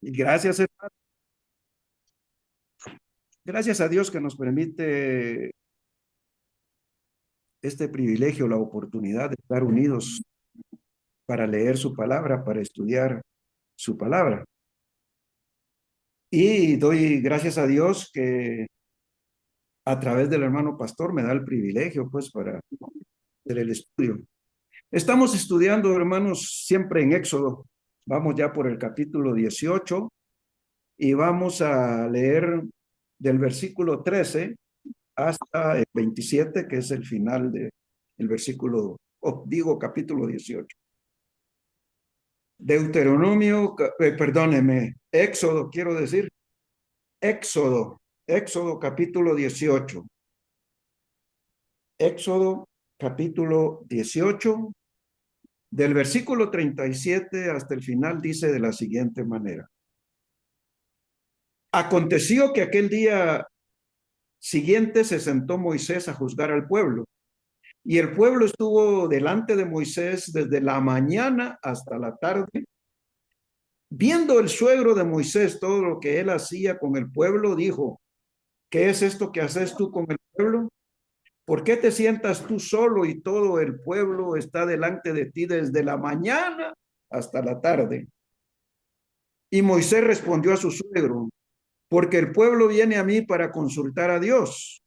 Y gracias, hermano. Gracias a Dios que nos permite este privilegio, la oportunidad de estar unidos para leer su palabra, para estudiar su palabra. Y doy gracias a Dios que a través del hermano pastor me da el privilegio, pues, para hacer el estudio. Estamos estudiando, hermanos, siempre en Éxodo. Vamos ya por el capítulo 18 y vamos a leer del versículo 13 hasta el 27, que es el final del versículo, digo, capítulo 18. Deuteronomio, perdóneme, Éxodo, quiero decir, Éxodo capítulo 18. Éxodo capítulo 18, del versículo 37 hasta el final, dice de la siguiente manera. Aconteció que aquel día siguiente se sentó Moisés a juzgar al pueblo. Y el pueblo estuvo delante de Moisés desde la mañana hasta la tarde. Viendo el suegro de Moisés todo lo que él hacía con el pueblo, dijo, ¿qué es esto que haces tú con el pueblo? ¿Por qué te sientas tú solo y todo el pueblo está delante de ti desde la mañana hasta la tarde? Y Moisés respondió a su suegro, porque el pueblo viene a mí para consultar a Dios.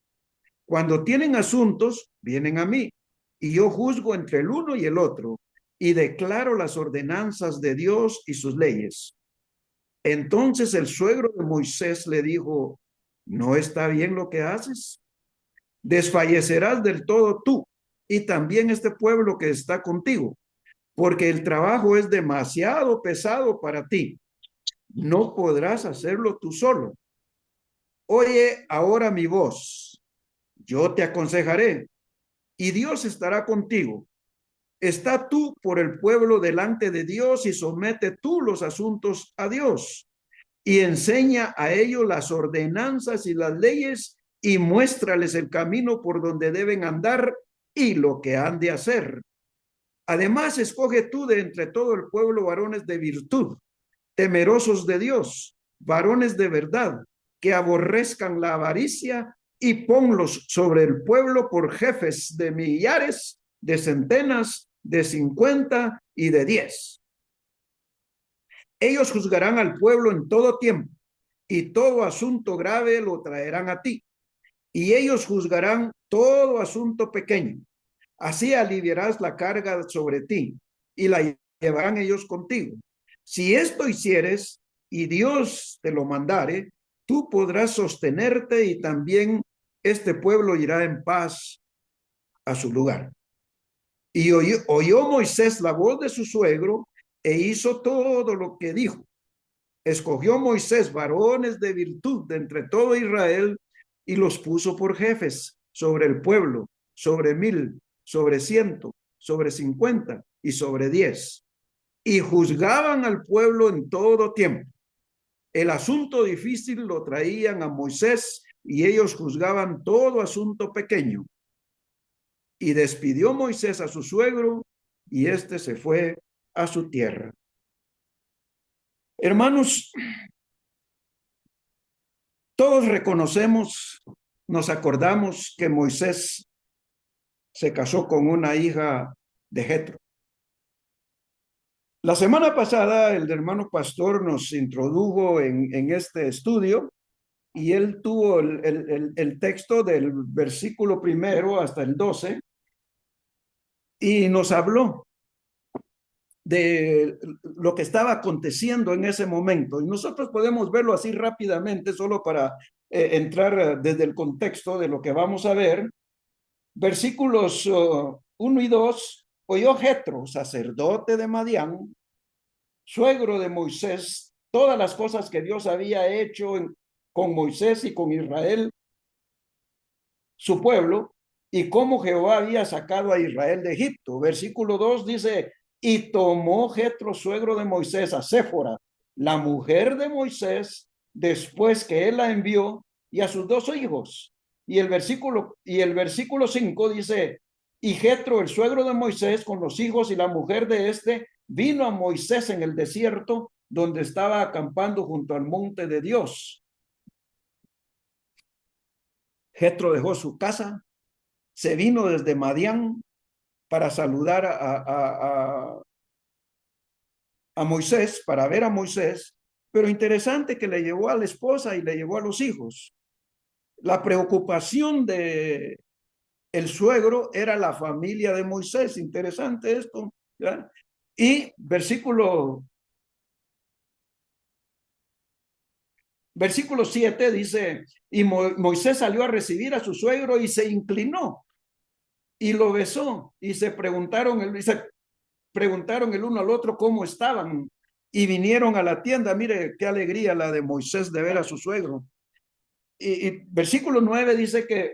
Cuando tienen asuntos, vienen a mí, y yo juzgo entre el uno y el otro, y declaro las ordenanzas de Dios y sus leyes. Entonces el suegro de Moisés le dijo, ¿no está bien lo que haces? Desfallecerás del todo tú y también este pueblo que está contigo, porque el trabajo es demasiado pesado para ti. No podrás hacerlo tú solo. Oye ahora mi voz, yo te aconsejaré y Dios estará contigo. Está tú por el pueblo delante de Dios y somete tú los asuntos a Dios y enseña a ellos las ordenanzas y las leyes y muéstrales el camino por donde deben andar y lo que han de hacer. Además, escoge tú de entre todo el pueblo varones de virtud, temerosos de Dios, varones de verdad, que aborrezcan la avaricia y ponlos sobre el pueblo por jefes de millares, de centenas, de 50 y de 10. Ellos juzgarán al pueblo en todo tiempo y todo asunto grave lo traerán a ti. Y ellos juzgarán todo asunto pequeño. Así aliviarás la carga sobre ti y la llevarán ellos contigo. Si esto hicieres y Dios te lo mandare, tú podrás sostenerte y también este pueblo irá en paz a su lugar. Y oyó Moisés la voz de su suegro e hizo todo lo que dijo. Escogió Moisés varones de virtud de entre todo Israel y los puso por jefes sobre el pueblo, sobre 1000, sobre 100, sobre 50 y sobre 10. Y juzgaban al pueblo en todo tiempo. El asunto difícil lo traían a Moisés y ellos juzgaban todo asunto pequeño. Y despidió Moisés a su suegro y éste se fue a su tierra. Hermanos, todos reconocemos, nos acordamos que Moisés se casó con una hija de Jetro. La semana pasada el hermano pastor nos introdujo en este estudio y él tuvo el texto del versículo primero hasta el 12 y nos habló de lo que estaba aconteciendo en ese momento. Y nosotros podemos verlo así rápidamente, solo para entrar desde el contexto de lo que vamos a ver. Versículos 1 y 2, oyó Jetro, sacerdote de Madián, suegro de Moisés, todas las cosas que Dios había hecho con Moisés y con Israel, su pueblo, y cómo Jehová había sacado a Israel de Egipto. Versículo 2 dice, y tomó Jetro, suegro de Moisés, a Séfora, la mujer de Moisés, después que él la envió, y a sus 2 hijos. Y el versículo 5 dice, y Jetro, el suegro de Moisés, con los hijos y la mujer de este, vino a Moisés en el desierto donde estaba acampando junto al monte de Dios. Jetro dejó su casa, se vino desde Madián para saludar a Moisés, para ver a Moisés, pero interesante que le llevó a la esposa y le llevó a los hijos. La preocupación de el suegro era la familia de Moisés. Interesante esto, ¿ya? Y versículo 7 dice, y Moisés salió a recibir a su suegro y se inclinó y lo besó y preguntaron el uno al otro cómo estaban y vinieron a la tienda. Mire qué alegría la de Moisés de ver a su suegro. Y versículo 9 dice que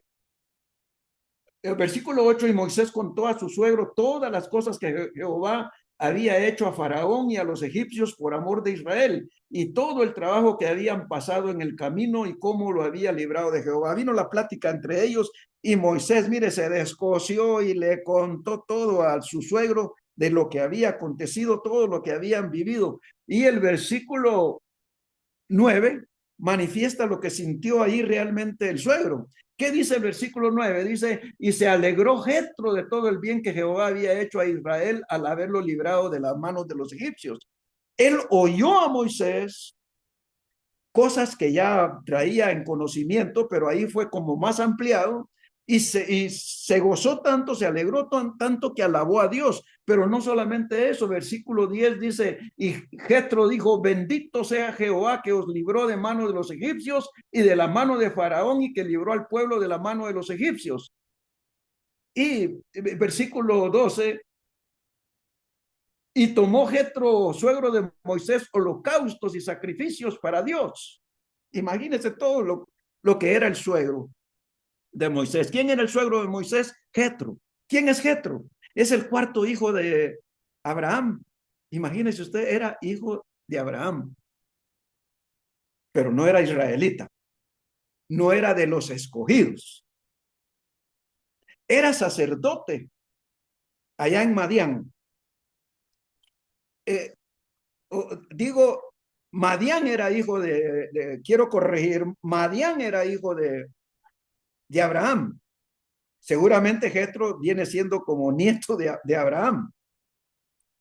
el versículo 8, y Moisés contó a su suegro todas las cosas que Jehová había hecho a Faraón y a los egipcios por amor de Israel, y todo el trabajo que habían pasado en el camino y cómo lo había librado de Jehová. Vino la plática entre ellos y Moisés, mire, se descoció y le contó todo a su suegro de lo que había acontecido, todo lo que habían vivido. Y el versículo 9 manifiesta lo que sintió ahí realmente el suegro. ¿Qué dice el versículo 9? Dice, y se alegró Jetro de todo el bien que Jehová había hecho a Israel al haberlo librado de las manos de los egipcios. Él oyó a Moisés cosas que ya traía en conocimiento, pero ahí fue como más ampliado y se gozó tanto, se alegró tanto que alabó a Dios. Pero no solamente eso, versículo 10 dice, y Jetro dijo, bendito sea Jehová que os libró de mano de los egipcios y de la mano de Faraón y que libró al pueblo de la mano de los egipcios. Y versículo 12, y tomó Jetro, suegro de Moisés, holocaustos y sacrificios para Dios. Imagínense todo lo que era el suegro de Moisés. ¿Quién era el suegro de Moisés? Jetro. ¿Quién es Jetro? Es el cuarto hijo de Abraham. Imagínese usted, era hijo de Abraham, pero no era israelita, no era de los escogidos. Era sacerdote allá en Madián. Eh, digo, Madián era hijo quiero corregir, Madián era hijo de Abraham. Seguramente Jetro viene siendo como nieto de Abraham.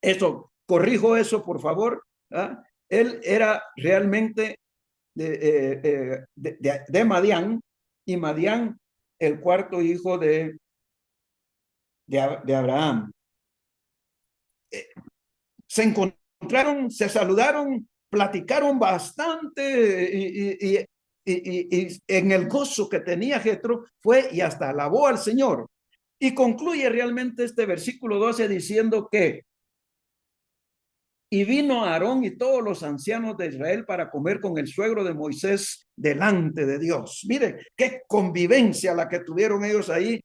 Eso, corrijo eso, por favor. ¿Ah? Él era realmente de Madián, y Madián, el cuarto hijo de Abraham. Se encontraron, se saludaron, platicaron bastante y en el gozo que tenía Jetro fue y hasta alabó al Señor. Y concluye realmente este versículo 12 diciendo que y vino Aarón y todos los ancianos de Israel para comer con el suegro de Moisés delante de Dios. Mire, qué convivencia la que tuvieron ellos ahí,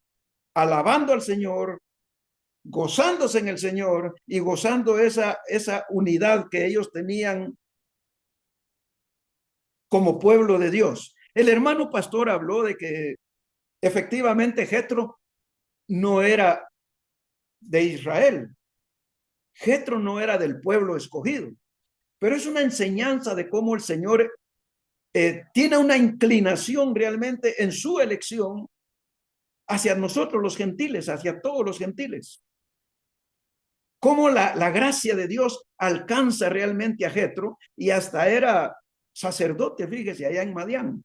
alabando al Señor, gozándose en el Señor y gozando esa unidad que ellos tenían como pueblo de Dios. El hermano pastor habló de que efectivamente Jetro no era de Israel. Jetro no era del pueblo escogido, pero es una enseñanza de cómo el Señor tiene una inclinación realmente en su elección hacia nosotros los gentiles, hacia todos los gentiles. Cómo la gracia de Dios alcanza realmente a Jetro y hasta era sacerdote, fíjese, allá en Madián.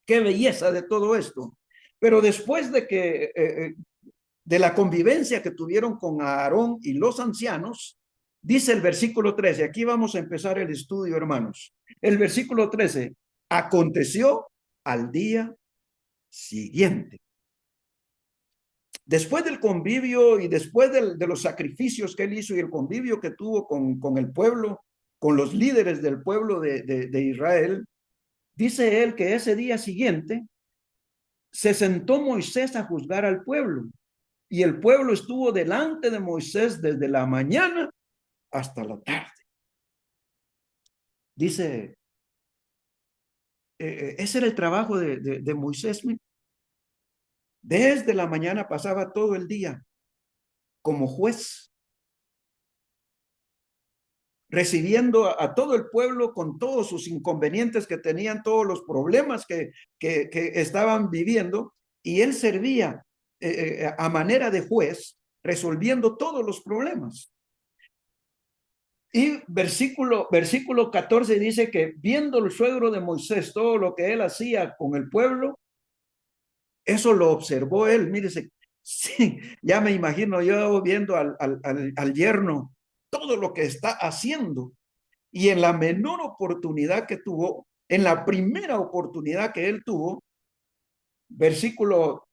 Qué belleza de todo esto. Pero después de la convivencia que tuvieron con Aarón y los ancianos, dice el versículo 13, aquí vamos a empezar el estudio, hermanos. El versículo 13, aconteció al día siguiente. Después del convivio y después de los sacrificios que él hizo y el convivio que tuvo con el pueblo, con los líderes del pueblo de Israel, dice él que ese día siguiente se sentó Moisés a juzgar al pueblo y el pueblo estuvo delante de Moisés desde la mañana hasta la tarde. Dice, ese era el trabajo de Moisés. Desde la mañana pasaba todo el día como juez. recibiendo a todo el pueblo con todos sus inconvenientes que tenían, todos los problemas que estaban viviendo, y él servía a manera de juez, resolviendo todos los problemas. Y versículo 14 dice que viendo el suegro de Moisés todo lo que él hacía con el pueblo, eso lo observó él. Mírese, sí, ya me imagino yo viendo al yerno todo lo que está haciendo. Y en la menor oportunidad que tuvo, en la primera oportunidad que él tuvo, versículo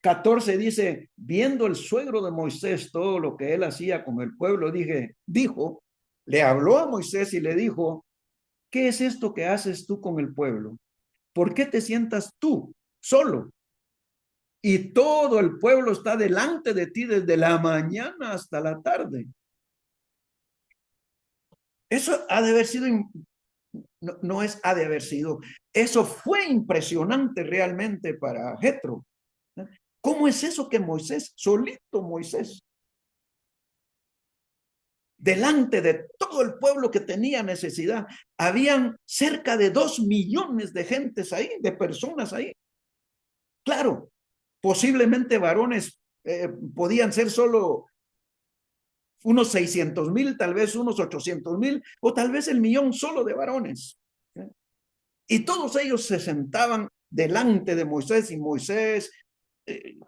14 dice, viendo el suegro de Moisés todo lo que él hacía con el pueblo, dijo, le habló a Moisés y le dijo, ¿qué es esto que haces tú con el pueblo? ¿Por qué te sientas tú solo? Y todo el pueblo está delante de ti desde la mañana hasta la tarde. Eso ha de haber sido, no, no es ha de haber sido, eso fue impresionante realmente para Jetro. ¿Cómo es eso que Moisés, solito Moisés, delante de todo el pueblo que tenía necesidad, habían cerca de 2 millones de gentes ahí, de personas ahí? Claro, posiblemente varones podían ser solo unos 600,000, tal vez unos 800,000, o tal vez el millón solo de varones. Y todos ellos se sentaban delante de Moisés, y Moisés eh,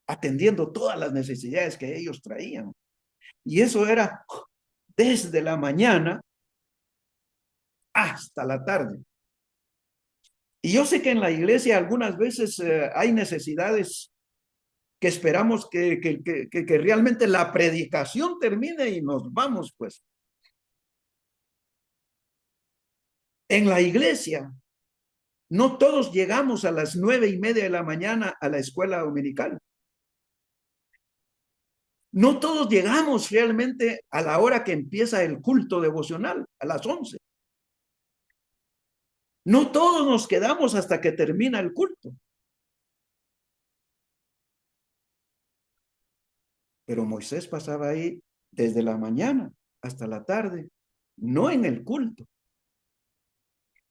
atendiendo todas las necesidades que ellos traían. Y eso era desde la mañana hasta la tarde. Y yo sé que en la iglesia algunas veces hay necesidades que esperamos que realmente la predicación termine y nos vamos, pues. En la iglesia, no todos llegamos a las 9:30 de la mañana a la escuela dominical. No todos llegamos realmente a la hora que empieza el culto devocional, a las 11. No todos nos quedamos hasta que termina el culto. Pero Moisés pasaba ahí desde la mañana hasta la tarde, no en el culto,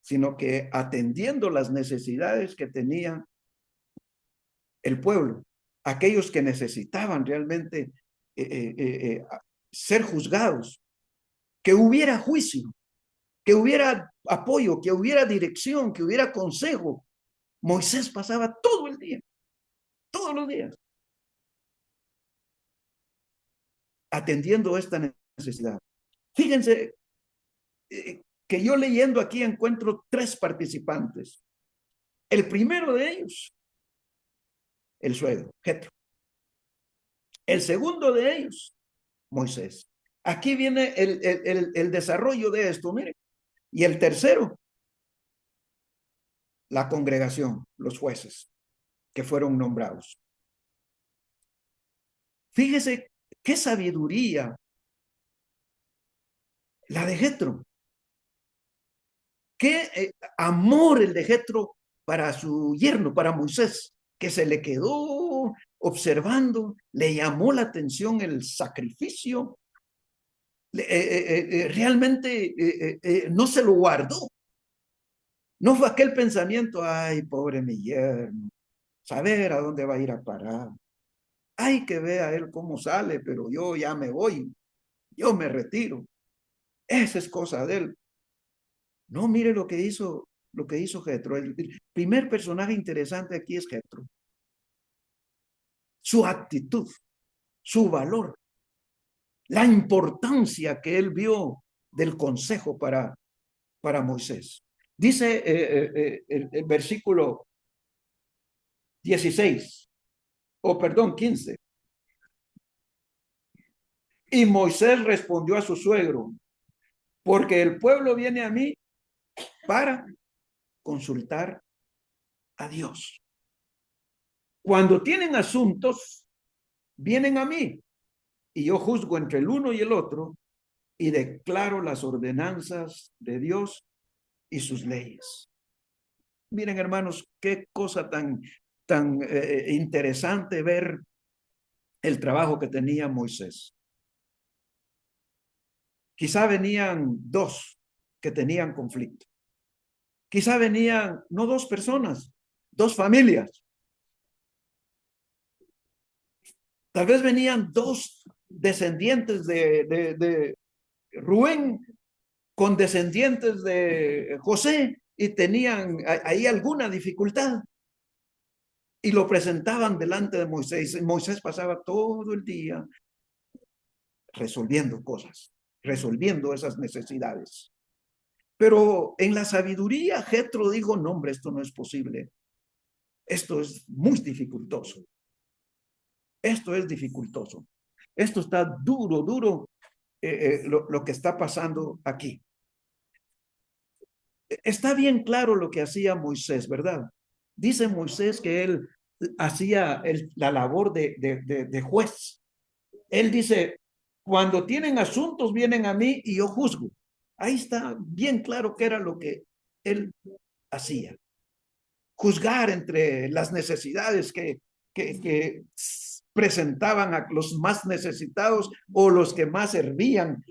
sino que atendiendo las necesidades que tenía el pueblo, aquellos que necesitaban realmente ser juzgados, que hubiera juicio, que hubiera apoyo, que hubiera dirección, que hubiera consejo. Moisés pasaba todo el día, todos los días, atendiendo esta necesidad. Fíjense que yo leyendo aquí encuentro 3 participantes. El primero de ellos, el suegro, Jetro. El segundo de ellos, Moisés. Aquí viene el desarrollo de esto, miren. Y el tercero, la congregación, los jueces que fueron nombrados. Fíjese qué sabiduría la de Jetro. Qué amor el de Jetro para su yerno, para Moisés, que se le quedó observando, le llamó la atención el sacrificio, realmente no se lo guardó. No fue aquel pensamiento, ay, pobre mi yerno, saber a dónde va a ir a parar. Ay, que vea él cómo sale, pero yo ya me voy, yo me retiro. Esa es cosa de él. No, mire lo que hizo Jetro. El primer personaje interesante aquí es Jetro. Su actitud, su valor, la importancia que él vio del consejo para Moisés. Dice el versículo 16, o perdón, 15. Y Moisés respondió a su suegro, porque el pueblo viene a mí para consultar a Dios. Cuando tienen asuntos, vienen a mí y yo juzgo entre el uno y el otro y declaro las ordenanzas de Dios y sus leyes. Miren, hermanos, qué cosa tan interesante ver el trabajo que tenía Moisés. Quizá venían dos que tenían conflicto. Quizá venían no dos personas, dos familias. Tal vez venían dos descendientes de Rubén con descendientes de José y tenían ahí alguna dificultad y lo presentaban delante de Moisés. Y Moisés pasaba todo el día resolviendo cosas, resolviendo esas necesidades. Pero en la sabiduría, Jetro dijo, no, hombre, esto no es posible. Esto es muy dificultoso. Esto es dificultoso. Esto está duro, duro, lo que está pasando aquí. Está bien claro lo que hacía Moisés, ¿verdad? Dice Moisés que él hacía la labor de juez. Él dice, cuando tienen asuntos vienen a mí y yo juzgo. Ahí está bien claro que era lo que él hacía. Juzgar entre las necesidades que presentaban a los más necesitados o los que más servían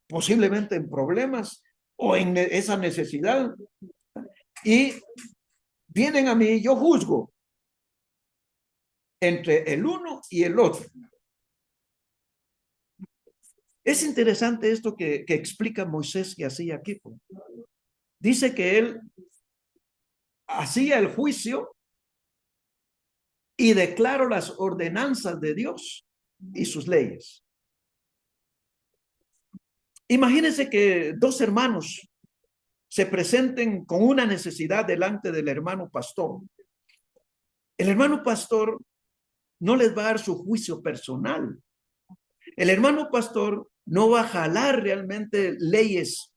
posiblemente en problemas o en esa necesidad. Y vienen a mí, yo juzgo entre el uno y el otro. Es interesante esto que explica Moisés que hacía aquí. Dice que él hacía el juicio y declaró las ordenanzas de Dios y sus leyes. Imagínense que dos hermanos se presenten con una necesidad delante del hermano pastor. El hermano pastor no les va a dar su juicio personal. El hermano pastor no va a jalar realmente leyes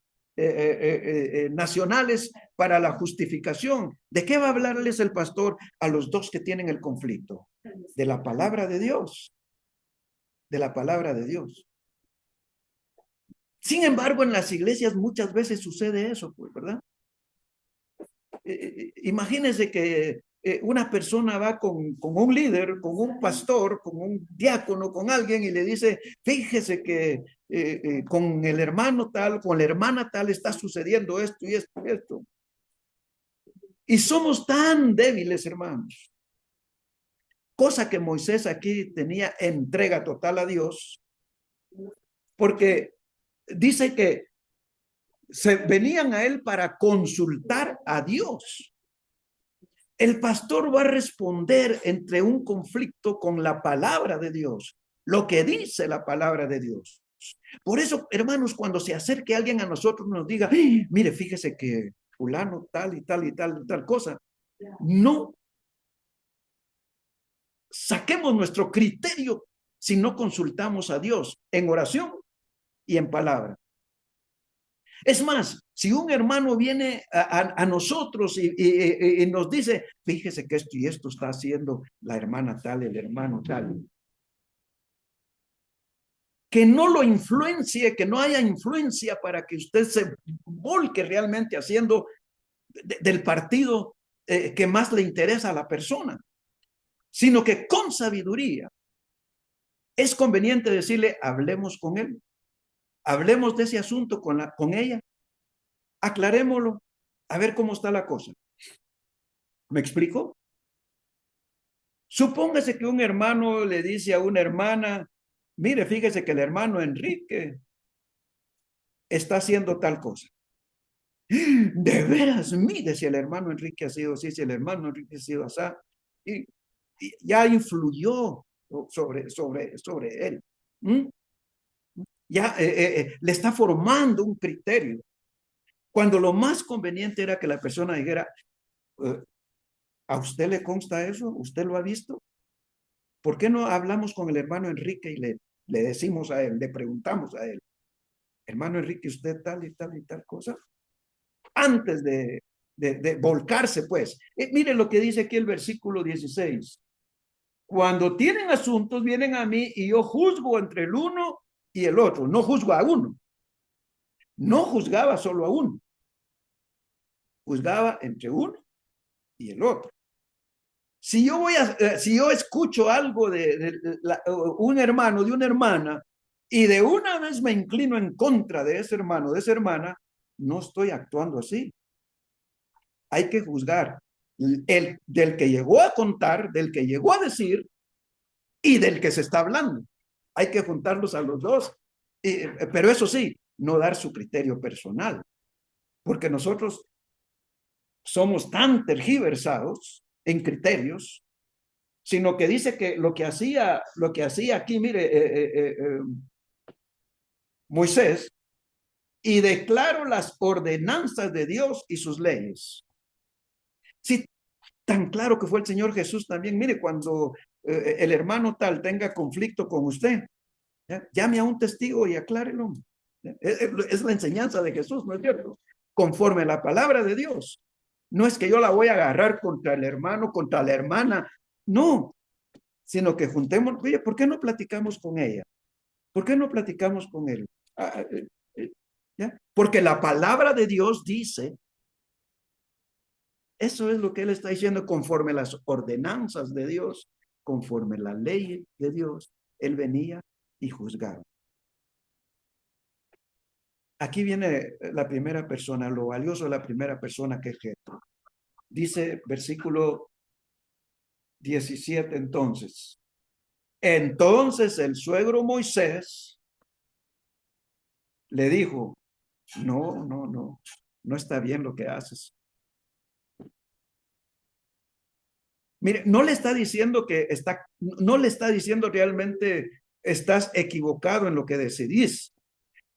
nacionales para la justificación. ¿De qué va a hablarles el pastor a los dos que tienen el conflicto? De la palabra de Dios. De la palabra de Dios. Sin embargo, en las iglesias muchas veces sucede eso, pues, ¿verdad? Imagínense que una persona va con un líder, con un pastor, con un diácono, con alguien y le dice, fíjese que con el hermano tal, con la hermana tal está sucediendo esto y esto y esto. Y somos tan débiles, hermanos. Cosa que Moisés aquí tenía entrega total a Dios, porque dice que se venían a él para consultar a Dios. El pastor va a responder entre un conflicto con la palabra de Dios, lo que dice la palabra de Dios. Por eso, hermanos, cuando se acerque alguien a nosotros, nos diga, mire, fíjese que fulano tal y tal y tal y tal cosa, no saquemos nuestro criterio si no consultamos a Dios en oración y en palabra. Es más, si un hermano viene a nosotros y nos dice, fíjese que esto y esto está haciendo la hermana tal, el hermano tal, que no lo influencie, que no haya influencia para que usted se volque realmente haciendo del partido que más le interesa a la persona, sino que con sabiduría es conveniente decirle, hablemos con él, hablemos de ese asunto con ella, aclarémoslo, a ver cómo está la cosa. ¿Me explico? Supóngase que un hermano le dice a una hermana, mire, fíjese que el hermano Enrique está haciendo tal cosa. De veras, mire si el hermano Enrique ha sido así, si el hermano Enrique ha sido así. Y ya influyó sobre él. ¿Mm? Ya le está formando un criterio. Cuando lo más conveniente era que la persona dijera, ¿a usted le consta eso? ¿Usted lo ha visto? ¿Por qué no hablamos con el hermano Enrique y le decimos a él, le preguntamos a él, hermano Enrique, usted tal y tal y tal cosa? Antes de volcarse, pues. Mire lo que dice aquí el versículo 16. Cuando tienen asuntos, vienen a mí y yo juzgo entre el uno y el otro. No juzgo a uno. No juzgaba solo a uno. Juzgaba entre uno y el otro. Si yo si yo escucho algo de un hermano, de una hermana, y de una vez me inclino en contra de ese hermano, de esa hermana, no estoy actuando así. Hay que juzgar del que llegó a contar, del que llegó a decir y del que se está hablando. Hay que juntarlos a los dos. Pero eso sí, no dar su criterio personal, porque nosotros somos tan tergiversados en criterios, sino que dice que lo que hacía aquí, mire, Moisés, y declaro las ordenanzas de Dios y sus leyes. Sí, tan claro que fue el Señor Jesús también. Mire, cuando el hermano tal tenga conflicto con usted, ¿ya? Llame a un testigo y aclárelo. Es la enseñanza de Jesús, ¿no es cierto? Conforme a la palabra de Dios. No es que yo la voy a agarrar contra el hermano, contra la hermana, no, sino que juntemos, oye, ¿por qué no platicamos con ella? ¿Por qué no platicamos con él? ¿Ya? Porque la palabra de Dios dice, eso es lo que él está diciendo, conforme las ordenanzas de Dios, conforme la ley de Dios, él venía y juzgaba. Aquí viene la primera persona, lo valioso de la primera persona que es Jetro. Dice versículo 17 entonces. Entonces el suegro Moisés le dijo, no está bien lo que haces. Mire, no le está diciendo no le está diciendo realmente estás equivocado en lo que decidís.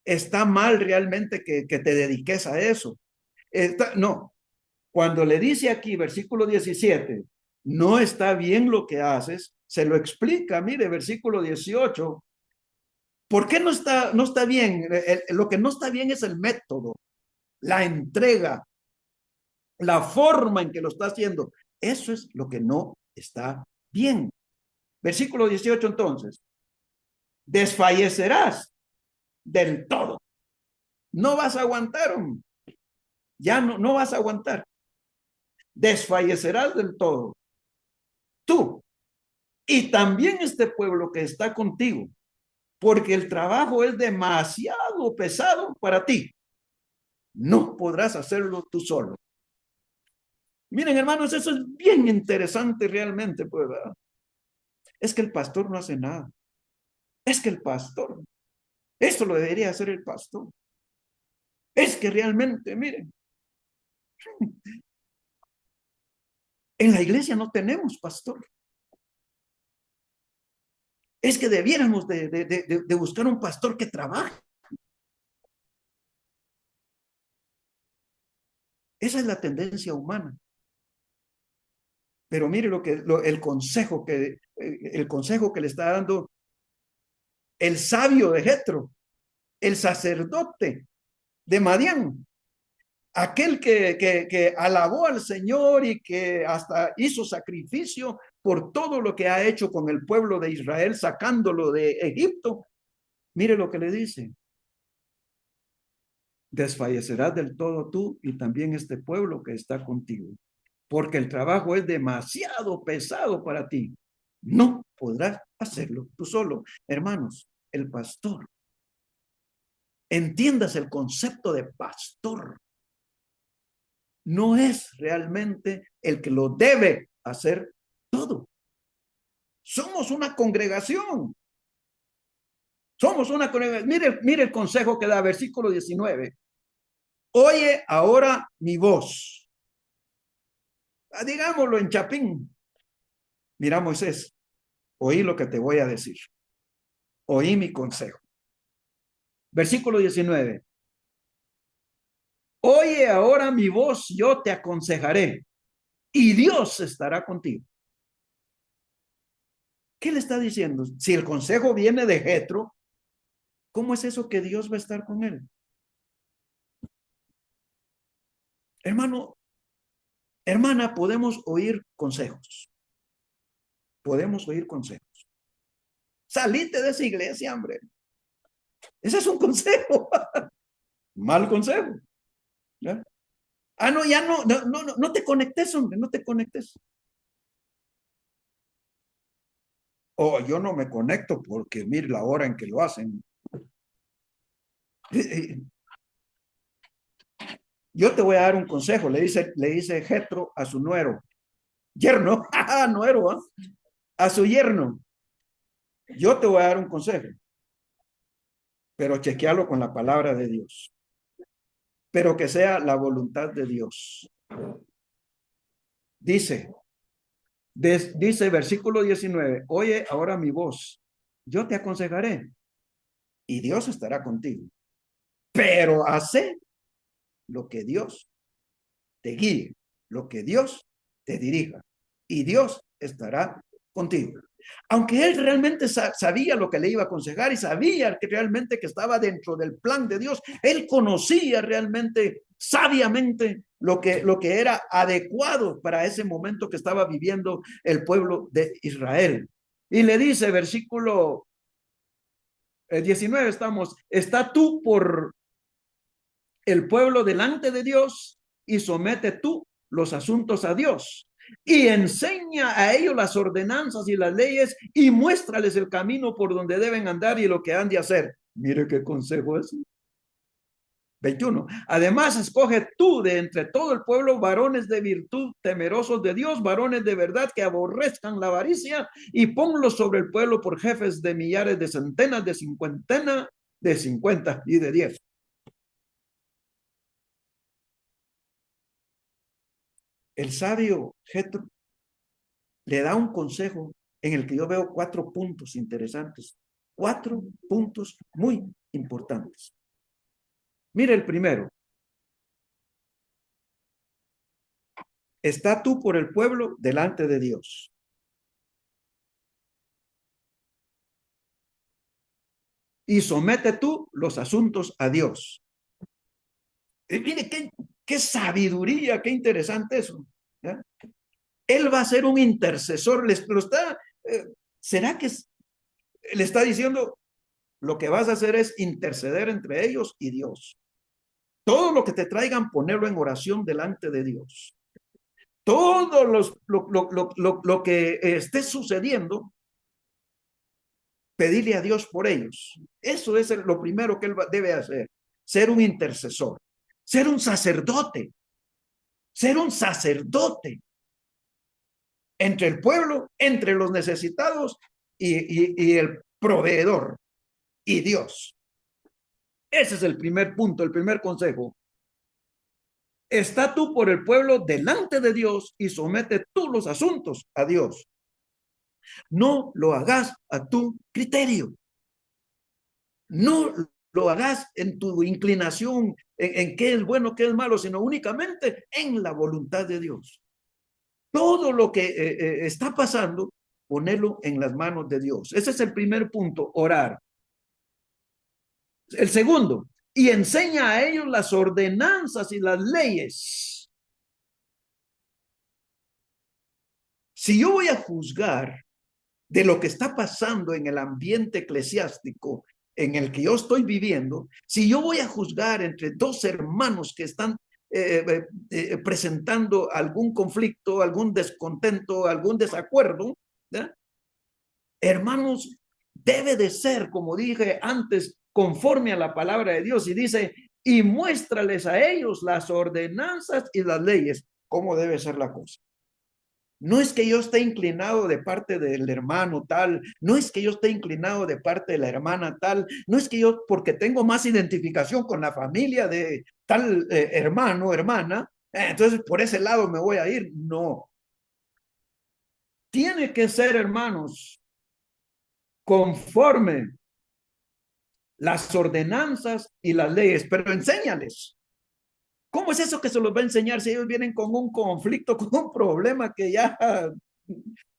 Está mal realmente que te dediques a eso. No, cuando le dice aquí, versículo 17, no está bien lo que haces, se lo explica, mire, versículo 18. ¿Por qué no está bien? Lo que no está bien es el método, la entrega, la forma en que lo está haciendo. Eso es lo que no está bien. Versículo 18 entonces. Desfallecerás del todo. No vas a aguantar, ya no vas a aguantar. Desfallecerás del todo. Tú y también este pueblo que está contigo, porque el trabajo es demasiado pesado para ti. No podrás hacerlo tú solo. Miren, hermanos, eso es bien interesante realmente, pues, ¿verdad? Es que el pastor no hace nada. Es que el pastor, esto lo debería hacer el pastor. Es que realmente, miren, en la iglesia no tenemos pastor. Es que debiéramos de buscar un pastor que trabaje. Esa es la tendencia humana. Pero mire el consejo que le está dando el sabio de Jetro, el sacerdote de Madián, aquel que alabó al Señor y que hasta hizo sacrificio por todo lo que ha hecho con el pueblo de Israel, sacándolo de Egipto. Mire lo que le dice. Desfallecerás del todo tú y también este pueblo que está contigo, porque el trabajo es demasiado pesado para ti. No podrás hacerlo tú solo. Hermanos, el pastor, entiendas el concepto de pastor, no es realmente el que lo debe hacer todo. Somos una congregación. Somos una congregación. Mire el consejo que da, versículo 19. Oye ahora mi voz. Digámoslo en Chapín. Mira, Moisés, oí lo que te voy a decir. Oí mi consejo. Versículo 19. Oye ahora mi voz, yo te aconsejaré y Dios estará contigo. ¿Qué le está diciendo? Si el consejo viene de Jetro, ¿cómo es eso que Dios va a estar con él? Hermano, hermana, podemos oír consejos. Podemos oír consejos. Salite de esa iglesia, hombre. Ese es un consejo. Mal consejo. ¿Ya? No, ya no te conectes, hombre, no te conectes. O yo no me conecto porque mire la hora en que lo hacen. Yo te voy a dar un consejo, le dice Jetro a su yerno, nuero, ¿eh? A su yerno. Yo te voy a dar un consejo, pero chequealo con la palabra de Dios, pero que sea la voluntad de Dios. Dice, dice versículo 19, oye ahora mi voz, yo te aconsejaré y Dios estará contigo, pero hace lo que Dios te guíe, lo que Dios te dirija y Dios estará contigo. Aunque él realmente sabía lo que le iba a aconsejar y sabía que realmente que estaba dentro del plan de Dios, él conocía realmente sabiamente lo que era adecuado para ese momento que estaba viviendo el pueblo de Israel. Y le dice, versículo 19 estamos, está tú por el pueblo delante de Dios y somete tú los asuntos a Dios y enseña a ellos las ordenanzas y las leyes y muéstrales el camino por donde deben andar y lo que han de hacer. Mire qué consejo es. 21. Además, escoge tú de entre todo el pueblo varones de virtud, temerosos de Dios, varones de verdad que aborrezcan la avaricia y ponlos sobre el pueblo por jefes de millares, de centenas, de cincuentena, de 50 y de 10. El sabio Jetro le da un consejo en el que yo veo 4 puntos interesantes, 4 puntos muy importantes. Mire el primero, está tú por el pueblo delante de Dios. Y somete tú los asuntos a Dios. Y mire qué sabiduría, qué interesante eso. ¿Ya? Él va a ser un intercesor, lo está, ¿será que le está diciendo lo que vas a hacer es interceder entre ellos y Dios? Todo lo que te traigan, ponerlo en oración delante de Dios. Todo lo que esté sucediendo, pedirle a Dios por ellos. Eso es lo primero que él debe hacer. Ser un intercesor, ser un sacerdote, ser un sacerdote entre el pueblo, entre los necesitados y el proveedor y Dios. Ese es el primer punto, el primer consejo. Está tú por el pueblo delante de Dios y somete tú los asuntos a Dios. No lo hagas a tu criterio. No lo hagas en tu inclinación, en qué es bueno, qué es malo, sino únicamente en la voluntad de Dios. Todo lo que está pasando, ponerlo en las manos de Dios. Ese es el primer punto, orar. El segundo, y enseña a ellos las ordenanzas y las leyes. Si yo voy a juzgar de lo que está pasando en el ambiente eclesiástico en el que yo estoy viviendo, si yo voy a juzgar entre dos hermanos que están presentando algún conflicto, algún descontento, algún desacuerdo, ¿ya? Hermanos, debe de ser, como dije antes, conforme a la palabra de Dios y dice, y muéstrales a ellos las ordenanzas y las leyes, cómo debe ser la cosa. No es que yo esté inclinado de parte del hermano tal, no es que yo esté inclinado de parte de la hermana tal, no es que yo, porque tengo más identificación con la familia de tal hermano, hermana, entonces por ese lado me voy a ir. No. Tiene que ser, hermanos, conforme las ordenanzas y las leyes, pero enséñales. ¿Cómo es eso que se los va a enseñar si ellos vienen con un conflicto, con un problema que ya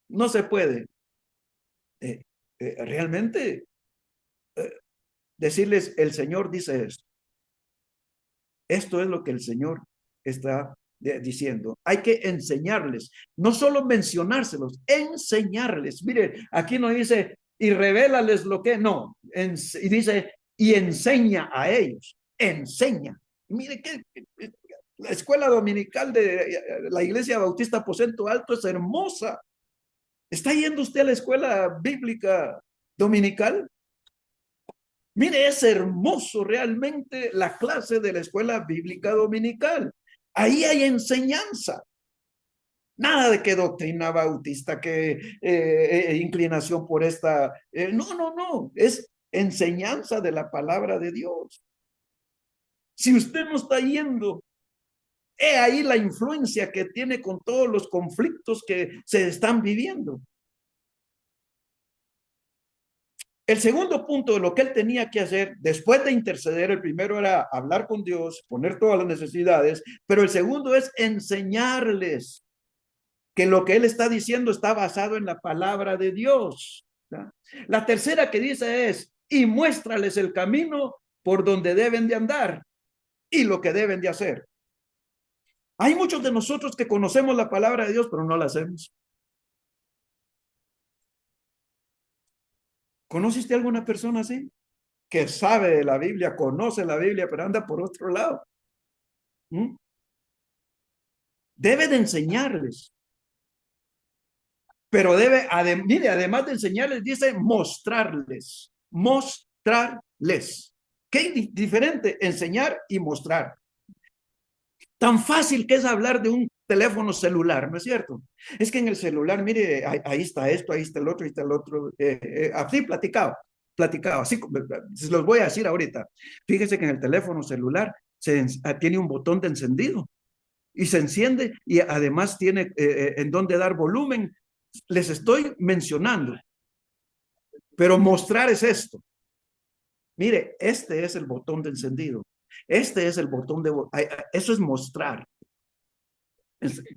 no se puede? Realmente decirles, el Señor dice esto. Esto es lo que el Señor está diciendo. Hay que enseñarles, no solo mencionárselos, enseñarles. Mire, aquí no dice, y revélales lo que, no, y dice, y enseña a ellos, enseña. Mire que la escuela dominical de la Iglesia Bautista Aposento Alto es hermosa. ¿Está yendo usted a la escuela bíblica dominical? Mire, es hermoso realmente la clase de la escuela bíblica dominical. Ahí hay enseñanza. Nada de que doctrina bautista, que inclinación por esta. No, no, no. Es enseñanza de la palabra de Dios. Si usted no está yendo, he ahí la influencia que tiene con todos los conflictos que se están viviendo. El segundo punto de lo que él tenía que hacer, después de interceder, el primero era hablar con Dios, poner todas las necesidades, pero el segundo es enseñarles que lo que él está diciendo está basado en la palabra de Dios. ¿Ya? La tercera que dice es, y muéstrales el camino por donde deben de andar y lo que deben de hacer. Hay muchos de nosotros que conocemos la palabra de Dios, pero no la hacemos. ¿Conoce usted alguna persona así? Que sabe de la Biblia, conoce la Biblia, pero anda por otro lado. ¿Mm? Debe de enseñarles, pero debe, mire, además de enseñarles, dice mostrarles, mostrarles. ¿Qué diferente enseñar y mostrar? Tan fácil que es hablar de un teléfono celular, ¿no es cierto? Es que en el celular, mire, ahí está esto, ahí está el otro, ahí está el otro. Así platicado, así se los voy a decir ahorita. Fíjese que en el teléfono celular tiene un botón de encendido y se enciende y además tiene en donde dar volumen. Les estoy mencionando, pero mostrar es esto. Mire, este es el botón de encendido. Este es el botón de... Eso es mostrar.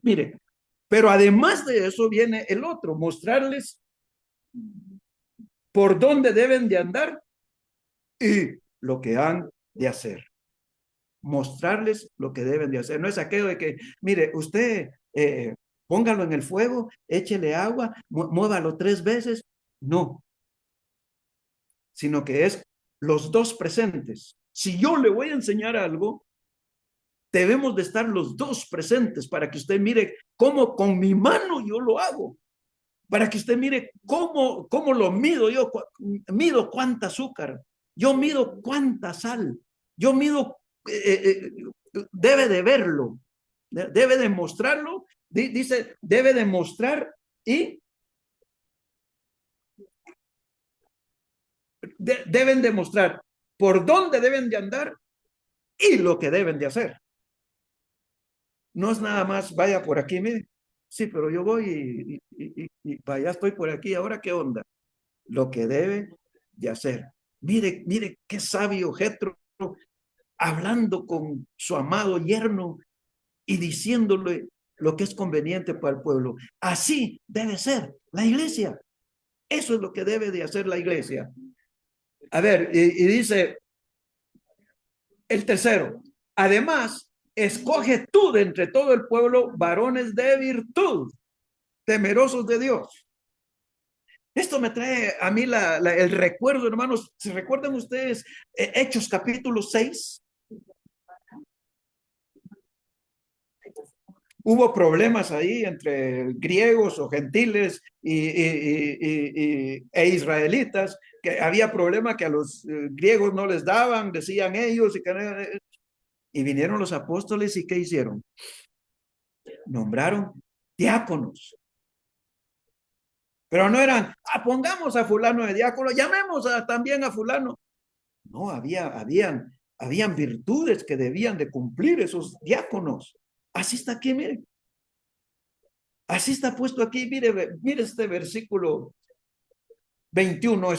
Mire, pero además de eso viene el otro, mostrarles por dónde deben de andar y lo que han de hacer. Mostrarles lo que deben de hacer. No es aquello de que, mire, usted póngalo en el fuego, échele agua, muévalo 3 veces. No, sino que es los dos presentes. Si yo le voy a enseñar algo, debemos de estar los dos presentes para que usted mire cómo con mi mano yo lo hago. Para que usted mire cómo lo mido yo, mido cuánta azúcar, yo mido cuánta sal, yo mido, debe de verlo, debe de mostrarlo, dice, debe de mostrar y deben de mostrar por dónde deben de andar y lo que deben de hacer. No es nada más, vaya por aquí, mire, sí, pero yo voy y vaya, estoy por aquí, ahora qué onda, lo que debe de hacer. Mire, mire qué sabio Jetro, hablando con su amado yerno y diciéndole lo que es conveniente para el pueblo. Así debe ser la iglesia. Eso es lo que debe de hacer la iglesia. A ver, y dice el tercero, además, escoge tú de entre todo el pueblo varones de virtud, temerosos de Dios. Esto me trae a mí el recuerdo, hermanos. ¿Se recuerdan ustedes Hechos capítulo 6? Hubo problemas ahí entre griegos o gentiles e israelitas, que había problema que a los griegos no les daban, decían ellos, y vinieron los apóstoles y ¿qué hicieron? Nombraron diáconos. Pero no eran, pongamos a fulano de diácono, llamemos también a fulano. No, habían virtudes que debían de cumplir esos diáconos. Así está aquí, mire. Así está puesto aquí, mire este versículo 21.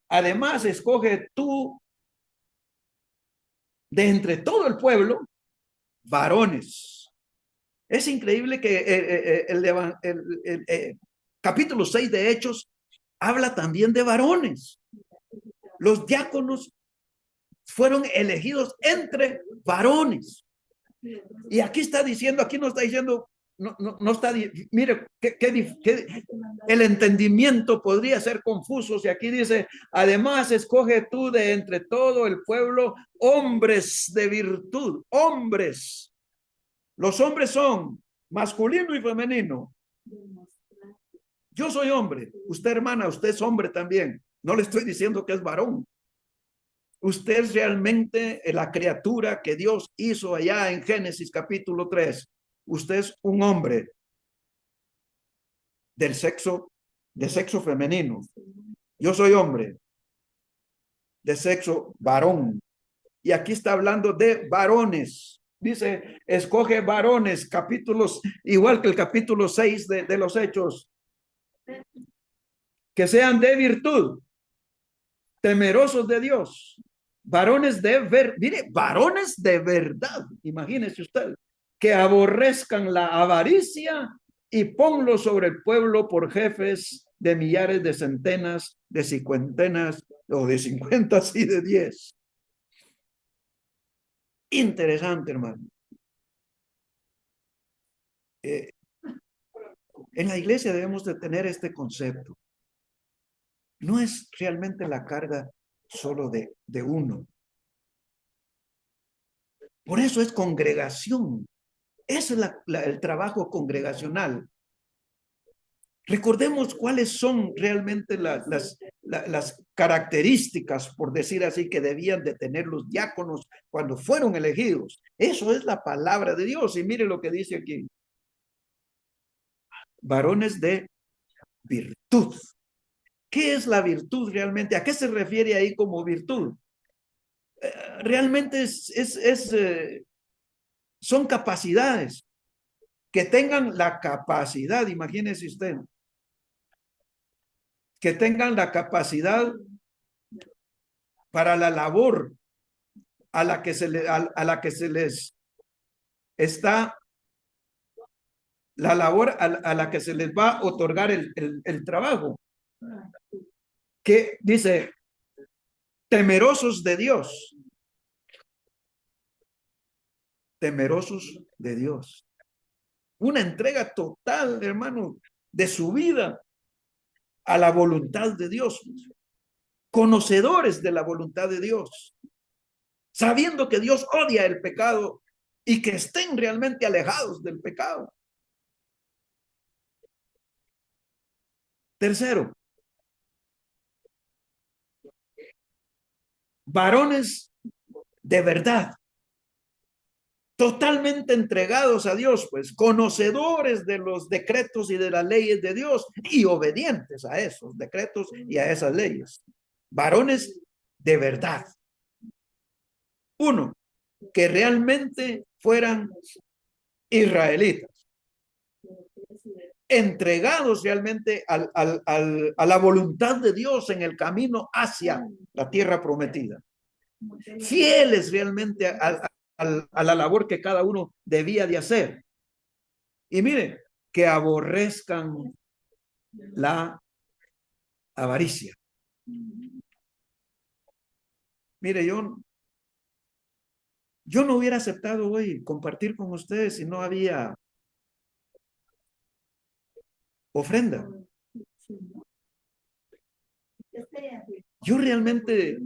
Además, escoge tú de entre todo el pueblo varones. Es increíble que el capítulo 6 de Hechos habla también de varones. Los diáconos fueron elegidos entre varones. Y aquí está diciendo, aquí no está diciendo, no está, mire, el entendimiento podría ser confuso si aquí dice, además escoge tú de entre todo el pueblo hombres de virtud, hombres. Los hombres son masculino y femenino. Yo soy hombre, usted hermana, usted es hombre también. No le estoy diciendo que es varón. Usted es realmente la criatura que Dios hizo allá en Génesis capítulo 3. Usted es un hombre del sexo, de sexo femenino. Yo soy hombre de sexo varón. Y aquí está hablando de varones. Dice, escoge varones, capítulos, igual que el capítulo 6 de los Hechos, que sean de virtud, temerosos de Dios, varones de mire, varones de verdad, imagínese usted, que aborrezcan la avaricia y ponlo sobre el pueblo por jefes de millares, de centenas, de cincuentenas o de 50 y de 10. Interesante, hermano. En la iglesia debemos de tener este concepto. No es realmente la carga solo de uno. Por eso es congregación. Ese es el trabajo congregacional. Recordemos cuáles son realmente las características, por decir así, que debían de tener los diáconos cuando fueron elegidos. Eso es la palabra de Dios. Y mire lo que dice aquí. Varones de virtud. ¿Qué es la virtud realmente? ¿A qué se refiere ahí como virtud? Realmente son capacidades, que tengan la capacidad, imagínese usted, que tengan la capacidad para la labor a la que a la que se les está, la labor a la que se les va a otorgar el trabajo. Que dice, temerosos de Dios. Temerosos de Dios. Una entrega total, hermano, de su vida a la voluntad de Dios. Conocedores de la voluntad de Dios. Sabiendo que Dios odia el pecado y que estén realmente alejados del pecado. Tercero, varones de verdad, totalmente entregados a Dios, pues conocedores de los decretos y de las leyes de Dios y obedientes a esos decretos y a esas leyes. Varones de verdad. Uno, que realmente fueran israelitas, entregados realmente a la voluntad de Dios en el camino hacia la tierra prometida, fieles realmente a la labor que cada uno debía de hacer. Y mire, que aborrezcan la avaricia. Mire, yo no hubiera aceptado hoy compartir con ustedes si no había ofrenda. Yo realmente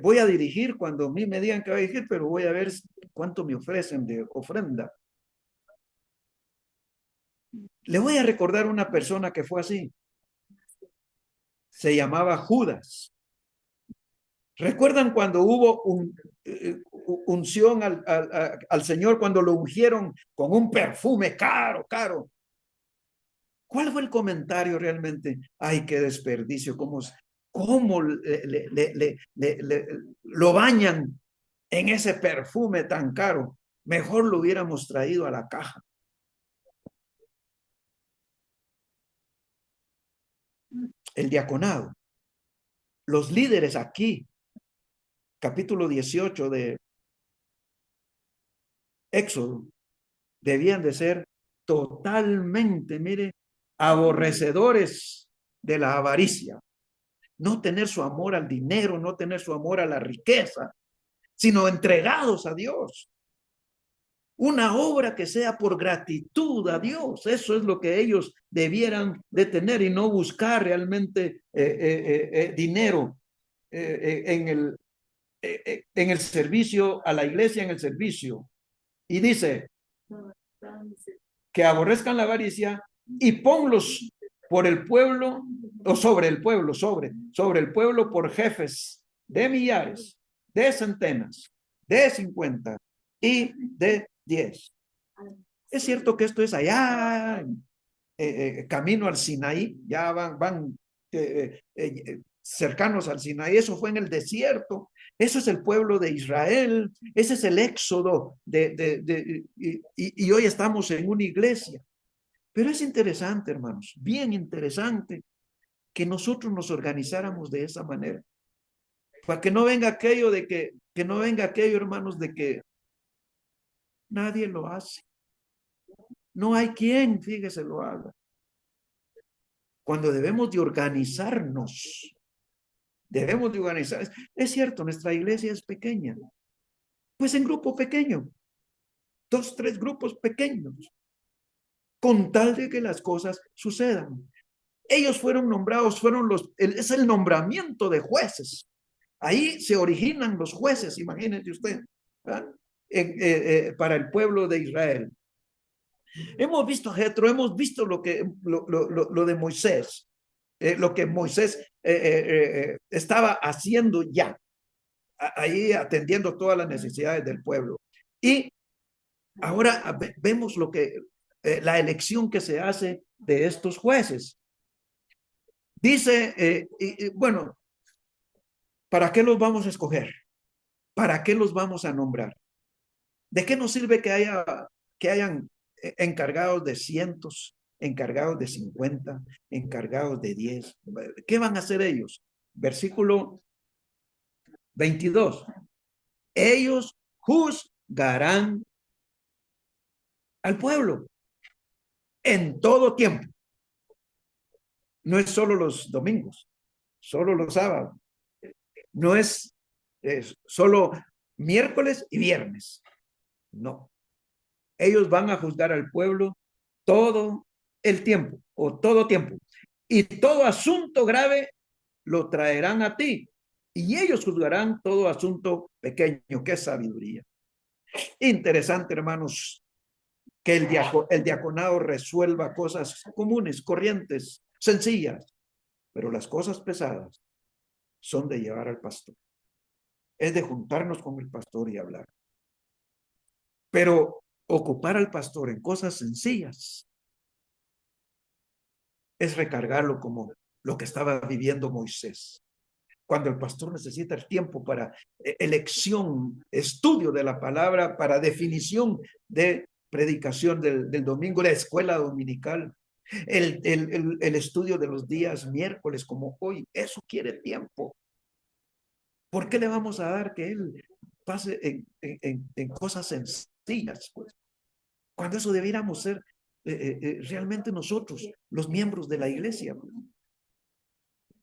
voy a dirigir cuando a mí me digan que voy a dirigir, pero voy a ver cuánto me ofrecen de ofrenda. Le voy a recordar una persona que fue así. Se llamaba Judas. ¿Recuerdan cuando hubo unción al Señor, cuando lo ungieron con un perfume caro, caro? ¿Cuál fue el comentario realmente? Ay, qué desperdicio, cómo lo bañan en ese perfume tan caro. Mejor lo hubiéramos traído a la caja. El diaconado. Los líderes aquí, capítulo 18 de Éxodo, debían de ser totalmente, mire, aborrecedores de la avaricia. No tener su amor al dinero, no tener su amor a la riqueza, sino entregados a Dios. Una obra que sea por gratitud a Dios. Eso es lo que ellos debieran de tener y no buscar realmente dinero en el servicio a la iglesia, en el servicio. Y dice que aborrezcan la avaricia y ponlos por el pueblo o sobre el pueblo, sobre el pueblo por jefes de millares, de centenas, de 50 y de 10. Es cierto que esto es allá, camino al Sinaí, ya van cercanos al Sinaí, eso fue en el desierto, eso es el pueblo de Israel, ese es el éxodo y hoy estamos en una iglesia. Pero es interesante, hermanos, bien interesante que nosotros nos organizáramos de esa manera. Para que no venga aquello que no venga aquello, hermanos, de que nadie lo hace. No hay quien, fíjese, lo haga. Cuando debemos de organizarnos, debemos de organizar. Es cierto, nuestra iglesia es pequeña. Pues en grupo pequeño, 2, 3 grupos pequeños, con tal de que las cosas sucedan. Ellos fueron nombrados, es el nombramiento de jueces. Ahí se originan los jueces, imagínense usted, para el pueblo de Israel. Hemos visto a Jetro, hemos visto lo de Moisés, lo que Moisés estaba haciendo ya, ahí atendiendo todas las necesidades del pueblo. Y ahora vemos la elección que se hace de estos jueces. Dice, bueno, ¿para qué los vamos a escoger? ¿Para qué los vamos a nombrar? ¿De qué nos sirve que hayan encargados de cientos, encargados de 50, encargados de 10? ¿Qué van a hacer ellos? Versículo 22. Ellos juzgarán al pueblo en todo tiempo. No es solo los domingos, solo los sábados. No es solo miércoles y viernes. No. Ellos van a juzgar al pueblo todo el tiempo o todo tiempo. Y todo asunto grave lo traerán a ti. Y ellos juzgarán todo asunto pequeño. ¡Qué sabiduría! Interesante, hermanos, que el diaconado resuelva cosas comunes, corrientes, sencillas. Pero las cosas pesadas son de llevar al pastor. Es de juntarnos con el pastor y hablar. Pero ocupar al pastor en cosas sencillas es recargarlo como lo que estaba viviendo Moisés. Cuando el pastor necesita el tiempo para elección, estudio de la palabra, para definición de predicación del domingo, la escuela dominical, el estudio de los días miércoles como hoy, eso quiere tiempo. ¿Por qué le vamos a dar que él pase en cosas sencillas? Pues, cuando eso debiéramos ser realmente nosotros, los miembros de la iglesia.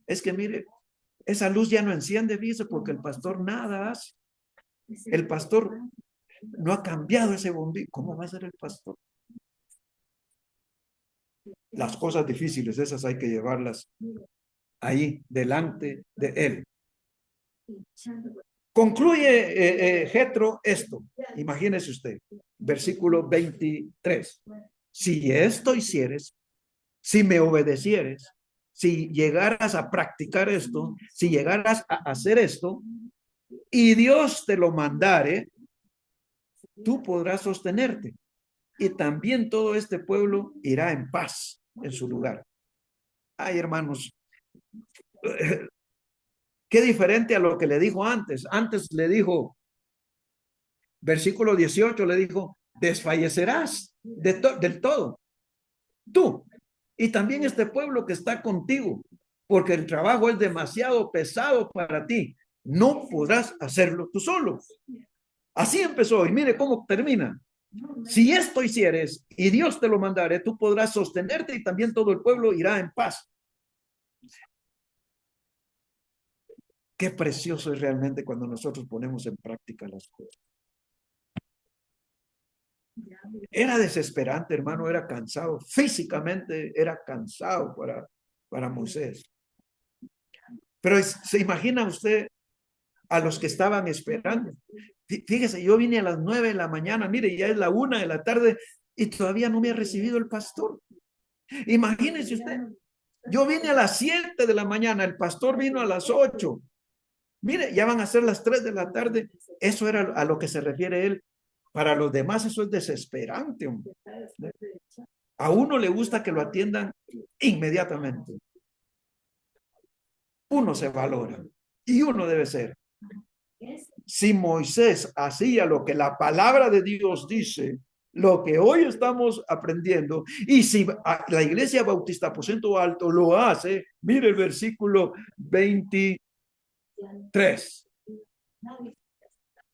Es que mire, esa luz ya no enciende, fíjese, porque el pastor nada hace. El pastor no ha cambiado ese bombillo. ¿Cómo va a ser el pastor? Las cosas difíciles, esas hay que llevarlas ahí, delante de él. Concluye Jetro esto. Imagínese usted, versículo 23. Si esto hicieres, si me obedecieres, si llegaras a practicar esto, si llegaras a hacer esto, y Dios te lo mandare, tú podrás sostenerte. Y también todo este pueblo irá en paz en su lugar. Ay, hermanos, qué diferente a lo que le dijo antes. Antes le dijo, versículo 18, le dijo, desfallecerás del todo. Tú y también este pueblo que está contigo, porque el trabajo es demasiado pesado para ti. No podrás hacerlo tú solo. Así empezó y mire cómo termina. Si esto hicieres y Dios te lo mandare, tú podrás sostenerte y también todo el pueblo irá en paz. Qué precioso es realmente cuando nosotros ponemos en práctica las cosas. Era desesperante, hermano, era cansado. Físicamente era cansado para Moisés. Pero se imagina usted a los que estaban esperando. Fíjese, yo vine a las 9 de la mañana, mire, ya es la 1 de la tarde y todavía no me ha recibido el pastor. Imagínese usted, yo vine a las 7 de la mañana, el pastor vino a las 8. Mire, ya van a ser las 3 de la tarde. Eso era a lo que se refiere él. Para los demás eso es desesperante, hombre. A uno le gusta que lo atiendan inmediatamente. Uno se valora y uno debe ser. Si Moisés hacía lo que la palabra de Dios dice, lo que hoy estamos aprendiendo, y si la Iglesia Bautista Aposento Alto lo hace, mire el versículo 23.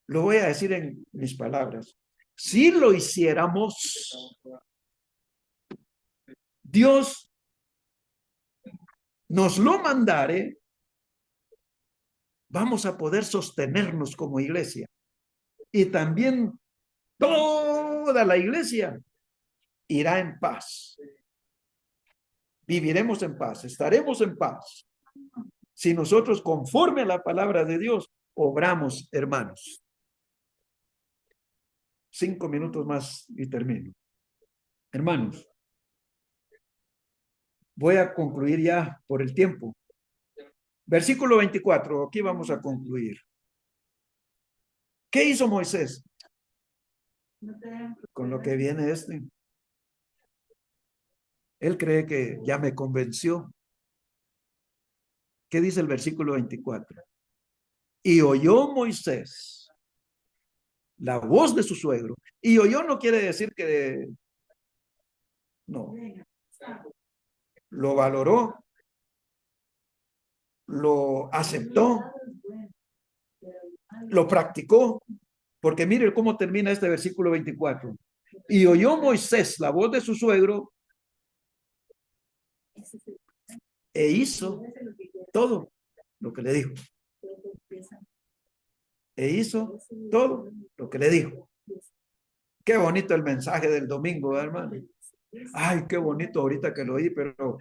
Lo voy a decir en mis palabras. Si lo hiciéramos, Dios nos lo mandare, vamos a poder sostenernos como iglesia. Y también toda la iglesia irá en paz. Viviremos en paz, estaremos en paz. Si nosotros, conforme a la palabra de Dios, obramos, hermanos. 5 minutos más y termino. Hermanos, voy a concluir ya por el tiempo. Versículo 24, aquí vamos a concluir. ¿Qué hizo Moisés? Con lo que viene él cree que ya me convenció. ¿Qué dice el versículo 24? Y oyó Moisés la voz de su suegro. Y oyó no quiere decir que no. Lo valoró, lo aceptó, lo practicó. Porque mire cómo termina este versículo 24. Y oyó Moisés la voz de su suegro e hizo todo lo que le dijo. E hizo todo lo que le dijo. Qué bonito el mensaje del domingo, hermano. Ay, qué bonito ahorita que lo oí, pero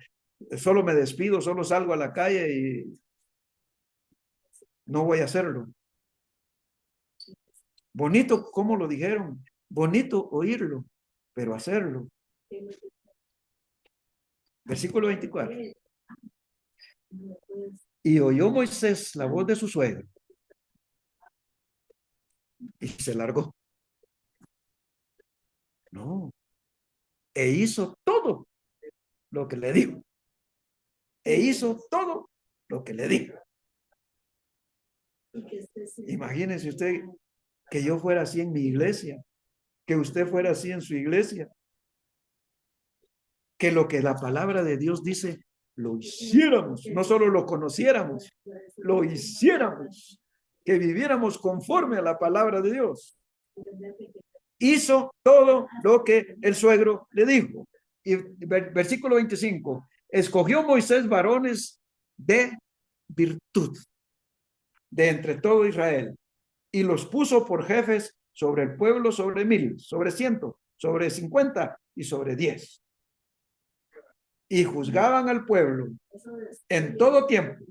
solo me despido, solo salgo a la calle y no voy a hacerlo. Bonito, ¿cómo lo dijeron? Bonito oírlo, pero hacerlo. Versículo 24. Y oyó Moisés la voz de su suegro y se largó. No. E hizo todo lo que le dijo. E hizo todo lo que le dijo. Imagínese usted que yo fuera así en mi iglesia, que usted fuera así en su iglesia, que lo que la palabra de Dios dice lo hiciéramos, no solo lo conociéramos, lo hiciéramos, que viviéramos conforme a la palabra de Dios. Hizo todo lo que el suegro le dijo. Y versículo 25, escogió Moisés varones de virtud de entre todo Israel y los puso por jefes sobre el pueblo, sobre 1000, sobre 100, sobre 50 y sobre 10. Y juzgaban al pueblo en todo tiempo.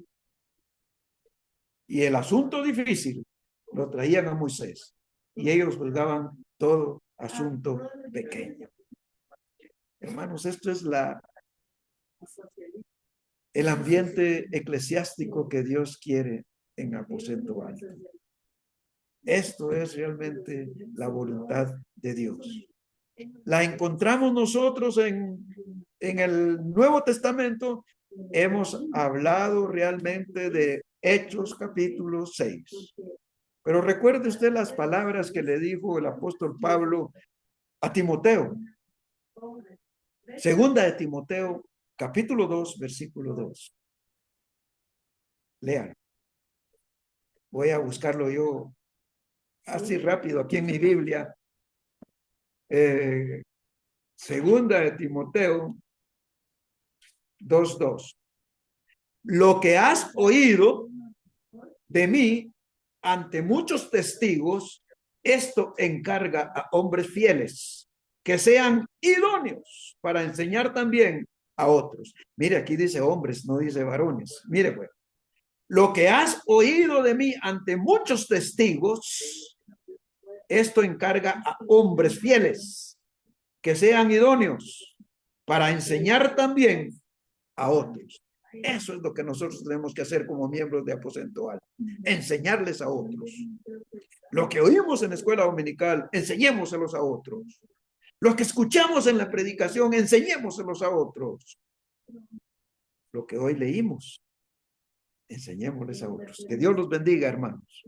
Y el asunto difícil lo traían a Moisés. Y ellos juzgaban todo asunto pequeño. Hermanos, esto es el ambiente eclesiástico que Dios quiere en Aposento Alto. Esto es realmente la voluntad de Dios. La encontramos nosotros en el Nuevo Testamento. Hemos hablado realmente de Hechos capítulo 6. Pero recuerde usted las palabras que le dijo el apóstol Pablo a Timoteo. Segunda de Timoteo, capítulo 2, versículo 2. Lean. Voy a buscarlo yo así rápido aquí en mi Biblia. Segunda de Timoteo 2:2. Lo que has oído de mí ante muchos testigos, esto encarga a hombres fieles que sean idóneos para enseñar también a otros. Mire, aquí dice hombres, no dice varones. Mire, pues, lo que has oído de mí ante muchos testigos, esto encarga a hombres fieles que sean idóneos para enseñar también a otros. Eso es lo que nosotros tenemos que hacer como miembros de Aposento Alto, enseñarles a otros. Lo que oímos en la escuela dominical, enseñémoselos a otros. Lo que escuchamos en la predicación, enseñémoselos a otros. Lo que hoy leímos, enseñémosles a otros. Que Dios los bendiga, hermanos.